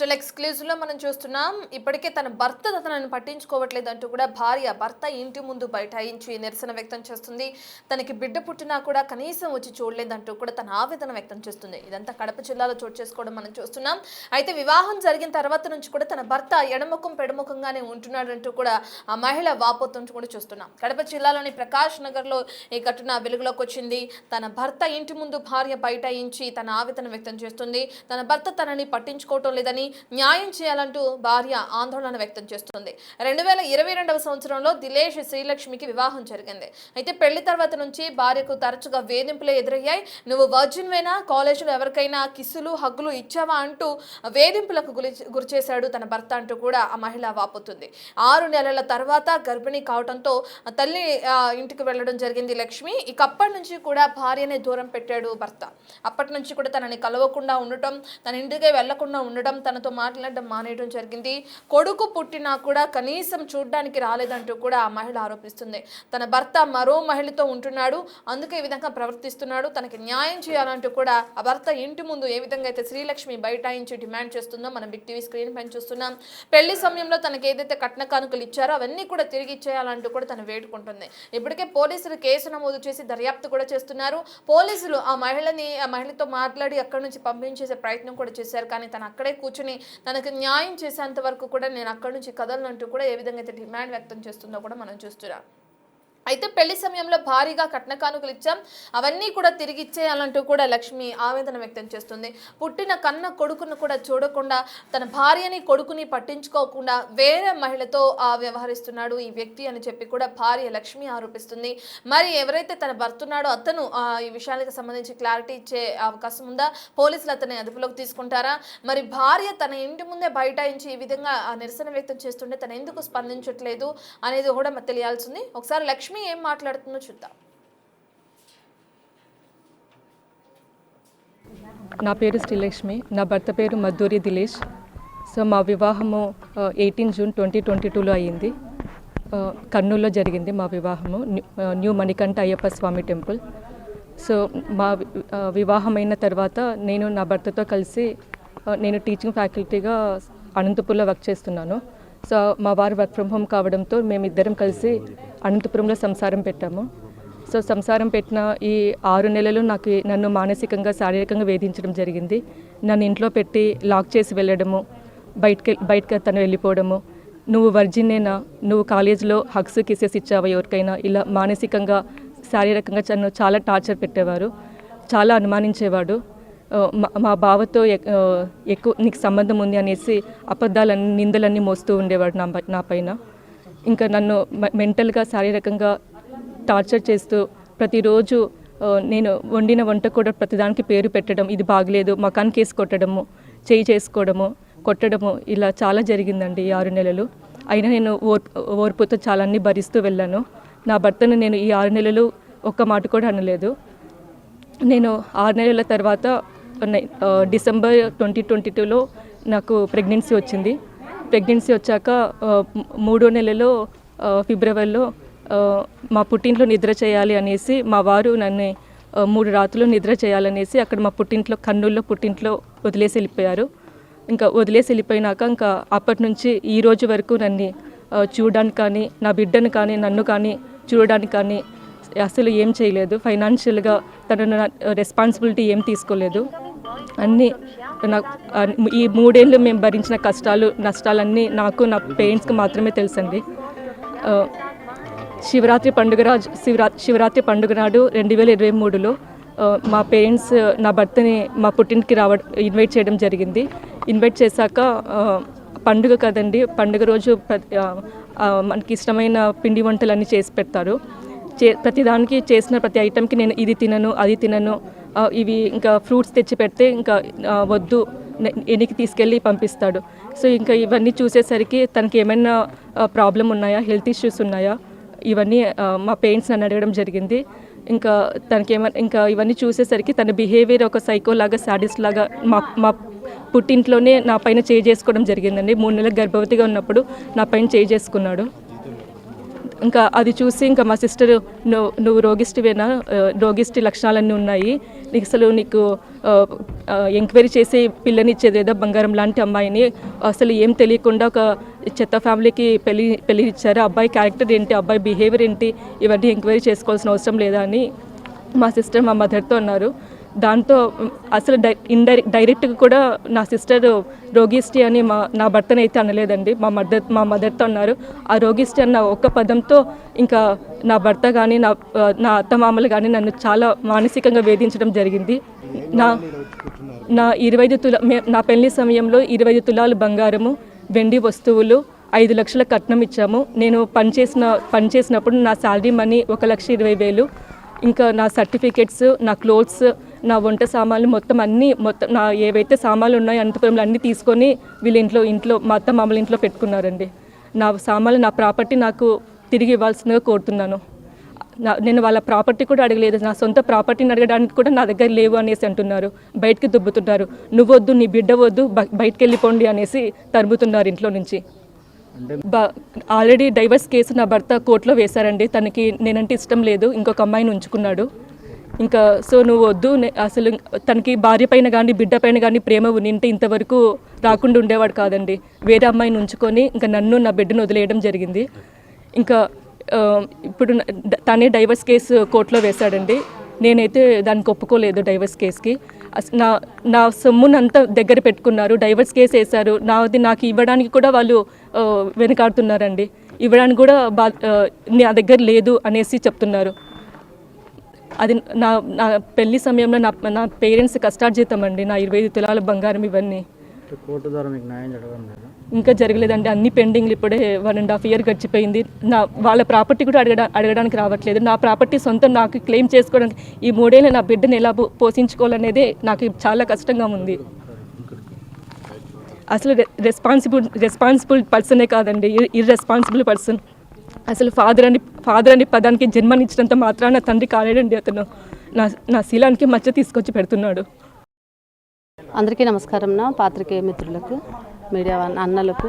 Still exclusive లో మనం చూస్తున్నాం. ఇప్పటికే తన భర్త తనని పట్టించుకోవట్లేదంటూ కూడా భర్త ఇంటి ముందు బైఠాయించి నిరసన వ్యక్తం చేస్తుంది. తనకి బిడ్డ పుట్టినా కూడా కనీసం వచ్చి చూడలేదంటూ కూడా తన ఆవేదన వ్యక్తం చేస్తుంది. ఇదంతా కడప జిల్లాలో చోటు చేసుకోవడం మనం చూస్తున్నాం. అయితే వివాహం జరిగిన తర్వాత నుంచి కూడా తన భర్త ఎడముఖం పెడముఖంగానే ఉంటున్నాడంటూ కూడా ఆ మహిళ వాపోతుంటూ కూడా చూస్తున్నాం. కడప జిల్లాలోని ప్రకాష్ నగర్ లో ఈ ఘటన వెలుగులోకి వచ్చింది. తన భర్త ఇంటి ముందు భార్య బైఠాయించి తన ఆవేదన వ్యక్తం చేస్తుంది. తన భర్త తనని పట్టించుకోవటం లేదని, న్యాయం చేయాలంటూ భార్య ఆందోళన వ్యక్తం చేస్తుంది. 2022వ సంవత్సరంలో దిలేష్ శ్రీలక్ష్మికి వివాహం జరిగింది. అయితే పెళ్లి తర్వాత నుంచి భార్యకు తరచుగా వేధింపులే ఎదురయ్యాయి. నువ్వు వర్జిన్వేనా, కాలేజీలో ఎవరికైనా కిస్సులు హగ్గులు ఇచ్చావా అంటూ వేధింపులకు గురిచేశాడు తన భర్త అంటూ కూడా ఆ మహిళ వాపోతుంది. 6 నెలల తర్వాత గర్భిణీ కావడంతో తల్లి ఇంటికి వెళ్ళడం జరిగింది లక్ష్మి. ఇక అప్పటి నుంచి కూడా భార్యనే దూరం పెట్టాడు భర్త. అప్పటి నుంచి కూడా తనని కలవకుండా ఉండటం, తన ఇంటికి వెళ్లకుండా ఉండడం, తనతో మాట్లాడడం మానేయడం జరిగింది. కొడుకు పుట్టినా కూడా కనీసం చూడ్డానికి రాలేదంటూ కూడా ఆ మహిళ ఆరోపిస్తుంది. తన భర్త మరో మహిళతో ఉంటున్నాడు, అందుకే ఈ విధంగా ప్రవర్తిస్తున్నాడు, తనకి న్యాయం చేయాలంటూ కూడా ఆ భర్త ఇంటి ముందు ఏ విధంగా అయితే శ్రీలక్ష్మి బైఠాయించి డిమాండ్ చేస్తుందో మనం బిగ్ టీవీ స్క్రీన్ పైన చూస్తున్నాం. పెళ్లి సమయంలో తనకి ఏదైతే కట్న కానుకలు ఇచ్చారో అవన్నీ కూడా తిరిగి ఇచ్చేయాలంటూ కూడా తను వేడుకుంటుంది. ఇప్పటికే పోలీసులు కేసు నమోదు చేసి దర్యాప్తు కూడా చేస్తున్నారు. పోలీసులు ఆ మహిళతో మాట్లాడి అక్కడి నుంచి పంపించేసే ప్రయత్నం కూడా చేశారు. కానీ తను అక్కడే కూర్చుని తనకు న్యాయం చేసేంత వరకు కూడా నేను అక్కడి నుంచి కదలనంటూ కూడా ఏ విధంగా అయితే డిమాండ్ వ్యక్తం చేస్తుందో కూడా మనం చూస్తున్నాం. అయితే పెళ్లి సమయంలో భారీగా కట్న కానుకలు ఇచ్చాం, అవన్నీ కూడా తిరిగి ఇచ్చేయాలంటూ కూడా లక్ష్మి ఆవేదన వ్యక్తం చేస్తుంది. పుట్టిన కన్న కొడుకును కూడా చూడకుండా, తన భార్యని కొడుకుని పట్టించుకోకుండా వేరే మహిళతో వ్యవహరిస్తున్నాడు ఈ వ్యక్తి అని చెప్పి కూడా భార్య లక్ష్మి ఆరోపిస్తుంది. మరి ఎవరైతే తన భర్త ఉన్నాడో అతను ఈ విషయాలకు సంబంధించి క్లారిటీ ఇచ్చే అవకాశం ఉందా? పోలీసులు అతన్ని అదుపులోకి తీసుకుంటారా? మరి భార్య తన ఇంటి ముందే బైఠాయించి ఈ విధంగా నిరసన వ్యక్తం చేస్తుంటే తను ఎందుకు స్పందించట్లేదు అనేది కూడా తెలియాల్సింది. ఒకసారి లక్ష్మి ఏం మాట్లాడుతుందో చూద్దాం. నా పేరు శ్రీలక్ష్మి, నా భర్త పేరు మద్దూరి దిలేష్. సో మా వివాహము 18 జూన్ 2022లో అయ్యింది. కర్నూలులో జరిగింది మా వివాహము, న్యూ మణికంఠ అయ్యప్ప స్వామి టెంపుల్. సో మా వివాహమైన తర్వాత నేను నా భర్తతో కలిసి నేను టీచింగ్ ఫ్యాకల్టీగా అనంతపూర్లో వర్క్ చేస్తున్నాను. సో మా వారు వర్క్ ఫ్రమ్ హోమ్ కావడంతో మేమిద్దరం కలిసి అనంతపురంలో సంసారం పెట్టాము. సో సంసారం పెట్టిన ఈ 6 నెలలు నన్ను మానసికంగా శారీరకంగా వేధించడం జరిగింది. నన్ను ఇంట్లో పెట్టి లాక్ చేసి వెళ్ళడము, బయటకి తను వెళ్ళిపోవడము, నువ్వు వర్జిన్నేనా, నువ్వు కాలేజీలో హగ్స్ కిసెస్ ఇచ్చావా ఎవరికైనా, ఇలా మానసికంగా శారీరకంగా నన్ను చాలా టార్చర్ పెట్టేవారు, చాలా అనుమానించేవాడు. మా బావతో ఎక్కువ నీకు సంబంధం ఉంది అనేసి అబద్ధాలన్నీ నిందలన్నీ మోస్తూ ఉండేవాడు నా పైన. ఇంకా నన్ను మెంటల్గా శారీరకంగా టార్చర్ చేస్తూ ప్రతిరోజు నేను వండిన వంట కూడా ప్రతిదానికి పేరు పెట్టడం, ఇది బాగలేదు, మకాన్ కేసు కొట్టడము, చేయి చేసుకోవడము, కొట్టడము, ఇలా చాలా జరిగిందండి ఈ 6 నెలలు. అయినా నేను ఓర్పుతో చాలా అన్ని భరిస్తూ వెళ్ళాను. నా భర్తను నేను ఈ 6 నెలలు ఒక్క మాట కూడా అనలేదు. నేను 6 నెలల తర్వాత డిసెంబర్ 2022లో నాకు ప్రెగ్నెన్సీ వచ్చింది. ప్రెగ్నెన్సీ వచ్చాక 3వ నెలలో ఫిబ్రవరిలో మా పుట్టింట్లో నిద్ర చేయాలి అనేసి మా వారు నన్ను 3 రాత్రులు నిద్ర చేయాలనేసి అక్కడ మా పుట్టింట్లో కర్నూలులో పుట్టింట్లో వదిలేసి వెళ్ళిపోయారు. ఇంకా వదిలేసి వెళ్ళిపోయినాక ఇంకా అప్పటి నుంచి ఈ రోజు వరకు నన్ను చూడడానికి కానీ, నా బిడ్డను కానీ, నన్ను కానీ చూడడానికి కానీ అసలు ఏం చేయలేదు. ఫైనాన్షియల్గా తన రెస్పాన్సిబిలిటీ ఏం తీసుకోలేదు. అన్నీ ఈ 3 ఏళ్ళు మేము భరించిన కష్టాలు నష్టాలన్నీ నాకు, నా పేరెంట్స్కి మాత్రమే తెలుసండి. శివరాత్రి పండుగ నాడు 2023లో మా పేరెంట్స్ నా భర్తని మా పుట్టింటికి ఇన్వైట్ చేయడం జరిగింది. ఇన్వైట్ చేశాక పండుగ కదండి, పండుగ రోజు మనకి ఇష్టమైన పిండి వంటలన్నీ చేసి పెడతారు. ప్రతిదానికి చేసిన ప్రతి ఐటెంకి నేను ఇది తినను, అది తినను, ఇవి ఇంకా ఫ్రూట్స్ తెచ్చి పెడితే ఇంకా వద్దు, ఎనికి తీసుకెళ్ళి పంపిస్తాడు. సో ఇంకా ఇవన్నీ చూసేసరికి తనకి ఏమైనా ప్రాబ్లం ఉన్నాయా, హెల్త్ ఇష్యూస్ ఉన్నాయా, ఇవన్నీ మా పేరెంట్స్ నన్ను అడగడం జరిగింది. ఇంకా ఇంకా ఇవన్నీ చూసేసరికి తన బిహేవియర్ ఒక సైకోలాగా, సాడిస్ట్ లాగా మా పుట్టింట్లోనే నా పైన చేసుకోవడం జరిగిందండి. 3 నెలల గర్భవతిగా ఉన్నప్పుడు నా పైన చేసుకున్నాడు. ఇంకా అది చూసి ఇంకా మా సిస్టర్ నువ్వు రోగిష్టివేనా, రోగిష్టి లక్షణాలన్నీ ఉన్నాయి, నీకు ఎంక్వైరీ చేసి పిల్లనిచ్చేది ఏదో బంగారం లాంటి అమ్మాయిని అసలు ఏం తెలియకుండా ఒక చెత్త ఫ్యామిలీకి పెళ్లి ఇచ్చారు. అబ్బాయి క్యారెక్టర్ ఏంటి, అబ్బాయి బిహేవియర్ ఏంటి, ఇవన్నీ ఎంక్వైరీ చేసుకోవాల్సిన అవసరం లేదా అని మా సిస్టర్ మా మదర్తో అన్నారు. దాంతో అసలు డైరెక్ట్గా కూడా నా సిస్టర్ రోగిష్టి అని నా భర్తను అయితే అనలేదండి. మా మదర్తో అన్నారు. ఆ రోగిష్టి అన్న ఒక్క పదంతో ఇంకా నా భర్త కానీ నా అత్తమామలు కానీ నన్ను చాలా మానసికంగా వేధించడం జరిగింది. నా 25 నా పెళ్లి సమయంలో 25 తులాలు బంగారము, వెండి వస్తువులు, 5 లక్షల కట్నం ఇచ్చాము. నేను పనిచేసినప్పుడు నా శాలరీ మనీ 1,20,000, ఇంకా నా సర్టిఫికెట్స్, నా క్లోత్స్, నా వంట సామాన్లు మొత్తం నా ఏవైతే సామాన్లు ఉన్నాయో అనంతపురంలో అన్నీ తీసుకొని వీళ్ళ ఇంట్లో మా అత్త మామల ఇంట్లో పెట్టుకున్నారండి. నా సామాన్లు, నా ప్రాపర్టీ నాకు తిరిగి ఇవ్వాల్సిందిగా కోరుతున్నాను. నేను వాళ్ళ ప్రాపర్టీ కూడా అడగలేదు. నా సొంత ప్రాపర్టీని అడగడానికి కూడా నా దగ్గర లేవు అనేసి అంటున్నారు. బయటకి దుబ్బుతున్నారు. నువ్వొద్దు, నీ బిడ్డ వద్దు, బయటకు వెళ్ళిపోండి అనేసి తరుముతున్నారు ఇంట్లో నుంచి. ఆల్రెడీ డైవర్స్ కేసు నా భర్త కోర్టులో వేశారండి. తనకి నేనంటే ఇష్టం లేదు, ఇంకొక అమ్మాయిని ఉంచుకున్నాడు. ఇంకా సో నువ్వు వద్దు, అసలు తనకి భార్య పైన కానీ బిడ్డ పైన కానీ ప్రేమ ఉంటే ఇంతవరకు రాకుండా ఉండేవాడు కాదండి. వేరే అమ్మాయిని ఉంచుకొని ఇంకా నన్ను నా బిడ్డను వదిలేయడం జరిగింది. ఇంకా ఇప్పుడు తనే డైవర్స్ కేసు కోర్టులో వేశాడండి. నేనైతే దానికి ఒప్పుకోలేదు డైవర్స్ కేసుకి. నా సొమ్మునంతా దగ్గర పెట్టుకున్నారు, డైవర్స్ కేసు వేశారు. నాకు ఇవ్వడానికి కూడా వాళ్ళు వెనకాడుతున్నారండి. ఇవ్వడానికి కూడా నా దగ్గర లేదు అనేసి చెప్తున్నారు. అది నా పెళ్లి సమయంలో నా పేరెంట్స్ కష్టార్జితం అండి. నా 25 తులాల బంగారం ఇవన్నీ కోర్టు ద్వారా మీకు న్యాయం జరగడం లేదా? ఇంకా జరగలేదండి. అన్ని పెండింగ్లు ఇప్పుడే 1.5 year గడిచిపోయింది. వాళ్ళ ప్రాపర్టీ కూడా అడగడానికి రావట్లేదు. నా ప్రాపర్టీ సొంతం నాకు క్లెయిమ్ చేసుకోవడానికి ఈ 3 ఏళ్ళు నా బిడ్డను ఎలా పోషించుకోవాలనేదే నాకు చాలా కష్టంగా ఉంది. అసలు రెస్పాన్సిబుల్ పర్సనే కాదండి, ఇర్రెస్పాన్సిబుల్ పర్సన్. అసలు ఫాదర్ అని పదానికి జన్మనిచ్చినంత మాత్రాన తండ్రి కాలేడండి అతను. నా శీలానికి మచ్చ తీసుకొచ్చి పెడుతున్నాడు. అందరికీ నమస్కారం. పాత్రికేయ మిత్రులకు, మీడియా అన్నలకు.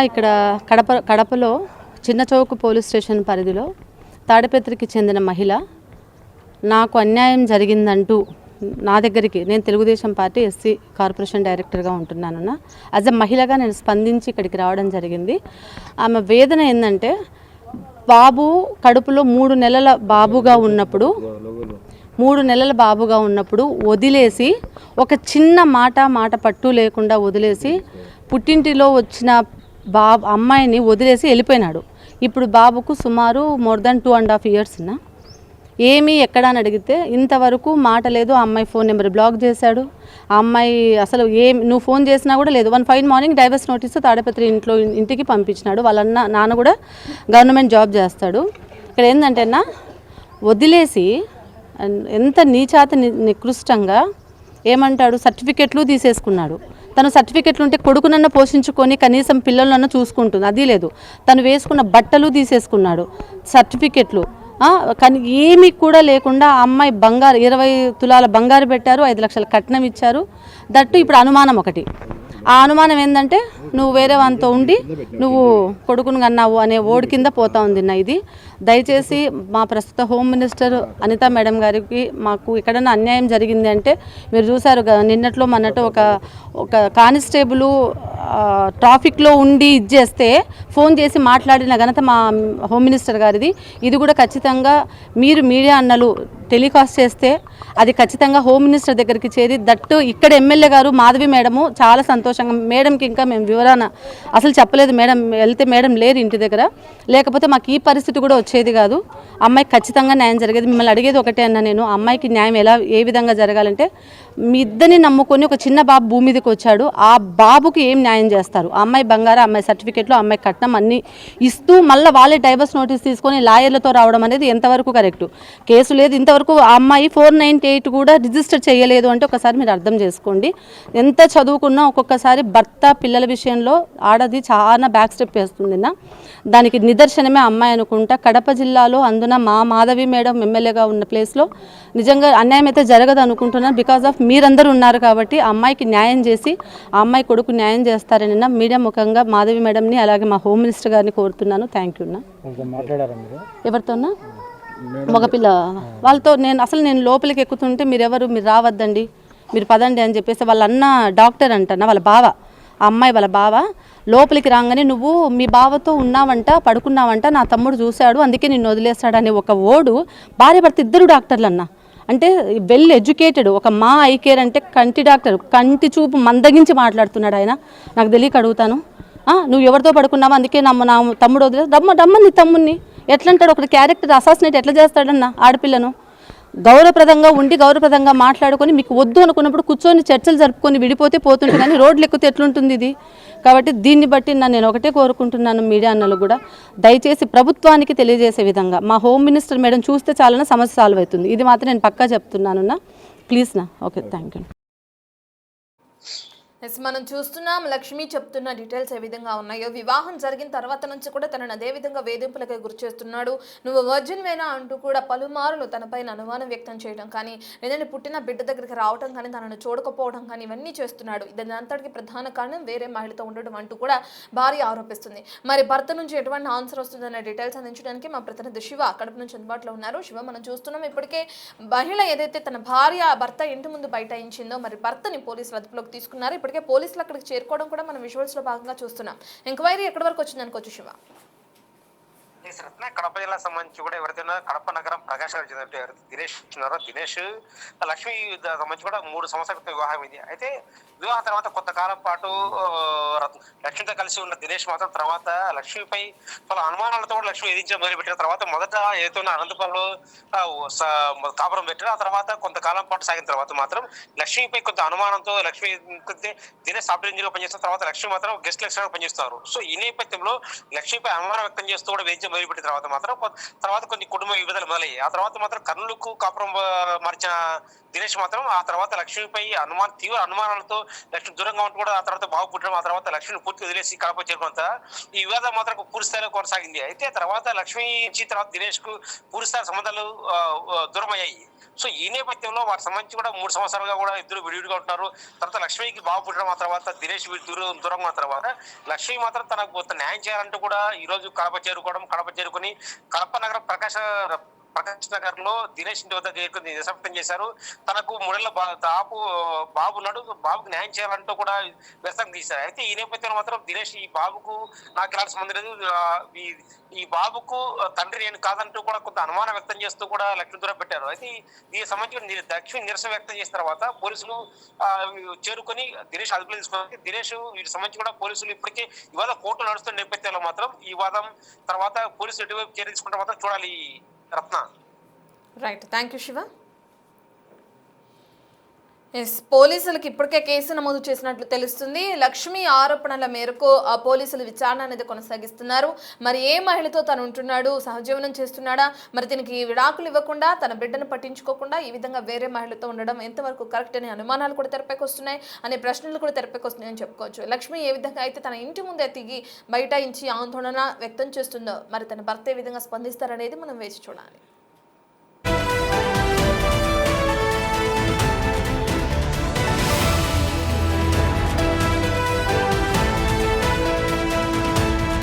ఇక్కడ కడపలో చిన్న చౌక్ పోలీస్ స్టేషన్ పరిధిలో తాడిపత్రికి చెందిన మహిళ నాకు అన్యాయం జరిగిందంటూ నా దగ్గరికి, నేను తెలుగుదేశం పార్టీ ఎస్సీ కార్పొరేషన్ డైరెక్టర్గా ఉంటున్నానన్న, యాజ్ ఎ మహిళగా నేను స్పందించి ఇక్కడికి రావడం జరిగింది. ఆమె వేదన ఏంటంటే, బాబు కడుపులో 3 నెలల బాబుగా ఉన్నప్పుడు వదిలేసి, ఒక చిన్న మాట పట్టు లేకుండా వదిలేసి, పుట్టింటిలో వచ్చిన అమ్మాయిని వదిలేసి వెళ్ళిపోయినాడు. ఇప్పుడు బాబుకు సుమారు మోర్ దాన్ 2.5 years ఏమీ ఎక్కడా అని అడిగితే ఇంతవరకు మాట లేదు. ఆ అమ్మాయి ఫోన్ నెంబర్ బ్లాక్ చేశాడు. ఆ అమ్మాయి అసలు నువ్వు ఫోన్ చేసినా కూడా లేదు. 1 fine morning divorce notice Tadipatri ఇంటికి పంపించినాడు. వాళ్ళ నాన్న కూడా గవర్నమెంట్ జాబ్ చేస్తాడు. ఇక్కడ ఏంటంటే వదిలేసి ఎంత నీచాత నికృష్టంగా ఏమంటాడు, సర్టిఫికెట్లు తీసేసుకున్నాడు. తను సర్టిఫికెట్లు ఉంటే కొడుకునన్న పోషించుకొని కనీసం పిల్లలన్న చూసుకుంటుంది, అది లేదు. తను వేసుకున్న బట్టలు తీసేసుకున్నాడు, సర్టిఫికెట్లు కానీ ఏమీ కూడా లేకుండా ఆ అమ్మాయి 20 తులాల బంగారు పెట్టారు, 5 లక్షల కట్నం ఇచ్చారు. దట్టు ఇప్పుడు అనుమానం ఒకటి. ఆ అనుమానం ఏంటంటే, నువ్వు వేరే వానితో ఉండి నువ్వు కొడుకును కన్నావు అనే ఓడి కింద పోతా ఉంది. ఇది దయచేసి మా ప్రస్తుత హోమ్ మినిస్టర్ అనితా మేడం గారికి, మాకు ఎక్కడన్నా అన్యాయం జరిగింది అంటే, మీరు చూసారు నిన్నట్లో మొన్నట్లో ఒక కానిస్టేబుల్ ట్రాఫిక్లో ఉండి ఇచ్చేస్తే ఫోన్ చేసి మాట్లాడిన ఘనత మా హోమ్ మినిస్టర్ గారిది. ఇది కూడా ఖచ్చితంగా మీరు మీడియా అన్నలు టెలికాస్ట్ చేస్తే అది ఖచ్చితంగా హోమ్ మినిస్టర్ దగ్గరికి చేరి, దట్టు ఇక్కడ ఎమ్మెల్యే గారు మాధవి మేడము చాలా సంతోషంగా, మేడంకి ఇంకా మేము వివరణ అసలు చెప్పలేదు. మేడం వెళ్తే మేడం లేరు ఇంటి దగ్గర, లేకపోతే మాకు ఈ పరిస్థితి కూడా వచ్చేది కాదు. అమ్మాయికి ఖచ్చితంగా న్యాయం జరిగేది. మిమ్మల్ని అడిగేది ఒకటే అన్న, నేను అమ్మాయికి న్యాయం ఏ విధంగా జరగాలంటే, మీ ఇద్దరిని నమ్ముకొని ఒక చిన్న బాబు భూమి మీదకి వచ్చాడు. ఆ బాబుకి ఏం న్యాయం చేస్తారు? ఆ అమ్మాయి బంగారం, అమ్మాయి సర్టిఫికెట్లు, అమ్మాయి కట్నం అన్నీ ఇస్తూ మళ్ళీ వాళ్ళే డైవర్స్ నోటీస్ తీసుకొని లాయర్లతో రావడం అనేది ఎంతవరకు కరెక్టు? కేసు లేదు ఇంతవరకు. ఆ అమ్మాయి 498 కూడా రిజిస్టర్ చేయలేదు అంటే ఒకసారి మీరు అర్థం చేసుకోండి. ఎంత చదువుకున్నా ఒక్కొక్కసారి భర్త పిల్లల విషయంలో ఆడది చాలా బ్యాక్ స్టెప్ వేస్తుంది. దానికి నిదర్శనమే అమ్మాయి అనుకుంటా. కడప జిల్లాలో అందున మా మాధవి మేడం ఎమ్మెల్యేగా ఉన్న ప్లేస్లో నిజంగా అన్యాయం అయితే జరగదు అనుకుంటున్నాను. బికాజ్ ఆఫ్ మీరందరూ ఉన్నారు కాబట్టి ఆ అమ్మాయికి న్యాయం చేసి ఆ అమ్మాయి కొడుకు న్యాయం చేస్తారని మీడియా ముఖంగా మాధవి మేడంని అలాగే మా హోమ్ మినిస్టర్ గారిని కోరుతున్నాను. Thank you. ఎవరితోనా? మగపిల్ల వాళ్ళతో నేను లోపలికి ఎక్కుతుంటే మీరు రావద్దండి, మీరు పదండి అని చెప్పేసి వాళ్ళ అన్న డాక్టర్ అంటన్నా, వాళ్ళ బావ, ఆ అమ్మాయి వాళ్ళ బావ లోపలికి రాగానే నువ్వు మీ బావతో ఉన్నావంట, పడుకున్నావంట, నా తమ్ముడు చూశాడు అందుకే నిన్ను వదిలేస్తాడని ఒక ఓడు. భార్య భర్త ఇద్దరు డాక్టర్లు అన్న, అంటే వెల్ ఎడ్యుకేటెడ్. ఒక మా ఐ కేర్ అంటే కంటి డాక్టర్, కంటి చూపు మందగించి మాట్లాడుతున్నాడు ఆయన. నాకు తెలియక అడుగుతాను, నువ్వు ఎవరితో పడుకున్నావు అందుకే నా తమ్ముడు వదిలే రమ్మని నీ తమ్ముడిని ఎట్లా అంటాడు? ఒక క్యారెక్టర్ అసాసినేట్ ఎట్లా చేస్తాడన్న ఆడపిల్లను? గౌరవప్రదంగా ఉండి గౌరవప్రదంగా మాట్లాడుకొని మీకు వద్దు అనుకున్నప్పుడు కూర్చొని చర్చలు జరుపుకొని విడిపోతే పోతుంటుంది, కానీ రోడ్లు ఎక్కితే ఎట్లుంటుంది ఇది? కాబట్టి దీన్ని బట్టి నేను ఒకటే కోరుకుంటున్నాను, మీడియా అన్నలు కూడా దయచేసి ప్రభుత్వానికి తెలియజేసే విధంగా మా హోమ్ మినిస్టర్ మేడం చూస్తే చాలన్నా సమస్య సాల్వ్ అవుతుంది. ఇది మాత్రం నేను పక్కా చెప్తున్నాను please okay, thank you. Yes, మనం చూస్తున్నాం లక్ష్మి చెప్తున్న డీటెయిల్స్ ఏ విధంగా ఉన్నాయో. వివాహం జరిగిన తర్వాత నుంచి కూడా తనను అదే విధంగా వేధింపులకు గురి చేస్తున్నాడు. నువ్వు వర్జిన్ వేనా అంటూ కూడా పలుమారులు తనపైన అనుమానం వ్యక్తం చేయడం కానీ, లేదంటే పుట్టిన బిడ్డ దగ్గరికి రావడం కానీ, తనను చూడకపోవడం కానీ ఇవన్నీ చేస్తున్నాడు. దాని అంతటికి ప్రధాన కారణం వేరే మహిళతో ఉండడం అంటూ కూడా భార్య ఆరోపిస్తుంది. మరి భర్త నుంచి ఎటువంటి ఆన్సర్ వస్తుందన్న డీటెయిల్స్ అందించడానికి మా ప్రతినిధి శివ కడప నుంచి అందుబాటులో ఉన్నారు. శివ, మనం చూస్తున్నాం ఇప్పటికే మహిళ ఏదైతే తన భర్త ఇంటి ముందు బైఠాయించిందో, మరి భర్తని పోలీసులు అదుపులోకి తీసుకున్నారు. ఇప్పటికే పోలీసులు అక్కడికి చేరుకోవడం కూడా మనం విజువల్స్ లో భాగంగా చూస్తున్నాం. ఎంక్వైరీ ఎక్కడి వరకు వచ్చింది అనుకోవచ్చు శివ? కడప జిల్లా సంబంధించి కూడా ఎవరైతే కడప నగరం ప్రకాశం చెందినట్టు దినేష్ ఉన్నారో, దినేష్ లక్ష్మి సంబంధించి కూడా 3 సంవత్సరాల క్రితం వివాహం ఇది. అయితే వివాహం తర్వాత కొంతకాలం పాటు లక్ష్మితో కలిసి ఉన్న దినేష్ మాత్రం తర్వాత లక్ష్మిపై పలు అనుమానాలతో కూడా లక్ష్మి వేధించడం మొదలుపెట్టిన తర్వాత మొదట ఏదైతే అనంతపురంలో కాపురం పెట్టిన ఆ తర్వాత కొంతకాలం పాటు సాగిన తర్వాత మాత్రం లక్ష్మిపై కొంత అనుమానంతో లక్ష్మి దినేష్ సాఫ్ట్వేర్ ఇంజనీర్ పనిచేస్తున్న తర్వాత లక్ష్మి మాత్రం గెస్ట్ లెక్చరర్ పనిచేస్తున్నారు. సో ఈ నేపథ్యంలో లక్ష్మిపై అనుమానం వ్యక్తం చేస్తూ కూడా వేధించడం మొదలుపెట్టిన తర్వాత కొన్ని కుటుంబ విభేదాలు మొదలయ్యాయి. ఆ తర్వాత మాత్రం కర్నూలుకు కాపురం మార్చిన దినేష్ మాత్రం ఆ తర్వాత లక్ష్మిపై తీవ్ర అనుమానాలతో లక్ష్మి దూరంగా ఉంటూ కూడా ఆ తర్వాత బాగు పుట్టడం, ఆ తర్వాత లక్ష్మిని పూర్తి వదిలేసి కడప చేరుకున్నంత ఈ వివాదం మాత్రం పూర్తి స్థాయిలో కొనసాగింది. అయితే తర్వాత లక్ష్మి నుంచి తర్వాత దినేష్ కు పూర్తి స్థాయి సంబంధాలు దూరం అయ్యాయి. సో ఈ నేపథ్యంలో వారికి సంబంధించి కూడా 3 సంవత్సరాలుగా కూడా ఇద్దరు విడివిడిగా ఉంటున్నారు. తర్వాత లక్ష్మికి బాగు పుట్టడం, ఆ తర్వాత దినేష్ దూరంగా ఉన్న తర్వాత లక్ష్మి మాత్రం తనకు న్యాయం చేయాలంటూ కూడా ఈ రోజు కడప చేరుకుని కడప నగరం ప్రకాశ్ నగర్ లో దినేష్ ఇంటి వద్ద నిరసన చేశారు. తనకు 3 ఏళ్ల బాబు ఉన్నాడు, బాబుకు న్యాయం చేయాలంటూ కూడా వ్యక్తం చేశారు. అయితే ఈ నేపథ్యంలో మాత్రం దినేష్ ఈ బాబుకు నాకు ఎలాంటి సంబంధం లేదు, ఈ బాబుకు తండ్రి నేను కాదంటూ కూడా కొంత అనుమానం వ్యక్తం చేస్తూ కూడా లక్ష్మి దూరం పెట్టారు. అయితే దీనికి సంబంధించి లక్ష్మి నిరసన వ్యక్తం చేసిన తర్వాత పోలీసులు చేరుకొని దినేష్ అదుపులో తీసుకున్నారు. దినేష్ వీటికి సంబంధించి కూడా పోలీసులు ఇప్పటికే వివాదం కోర్టులో నడుస్తున్న నేపథ్యంలో మాత్రం ఈ వాదం తర్వాత పోలీసులు ఎటువైపు చర్య తీసుకుంటే మాత్రం చూడాలి Ratna. Right, thank you Shiva. Yes, పోలీసులకు ఇప్పటికే కేసు నమోదు చేసినట్లు తెలుస్తుంది. లక్ష్మి ఆరోపణల మేరకు పోలీసులు విచారణ అనేది కొనసాగిస్తున్నారు. మరి ఏ మహిళతో తను ఉంటున్నాడు, సహజీవనం చేస్తున్నాడా, మరి దీనికి విడాకులు ఇవ్వకుండా తన బిడ్డను పట్టించుకోకుండా ఈ విధంగా వేరే మహిళతో ఉండడం ఎంతవరకు కరెక్ట్ అనే అనుమానాలు కూడా తెరపైకి వస్తున్నాయి, అనే ప్రశ్నలు కూడా తెరపైకి వస్తున్నాయని చెప్పుకోవచ్చు. లక్ష్మి ఏ విధంగా అయితే తన ఇంటి ముందే తిరిగి బైఠాయించి ఆందోళన వ్యక్తం చేస్తుందో, మరి తన భర్త ఏ విధంగా స్పందిస్తారనేది మనం వేచి చూడాలి.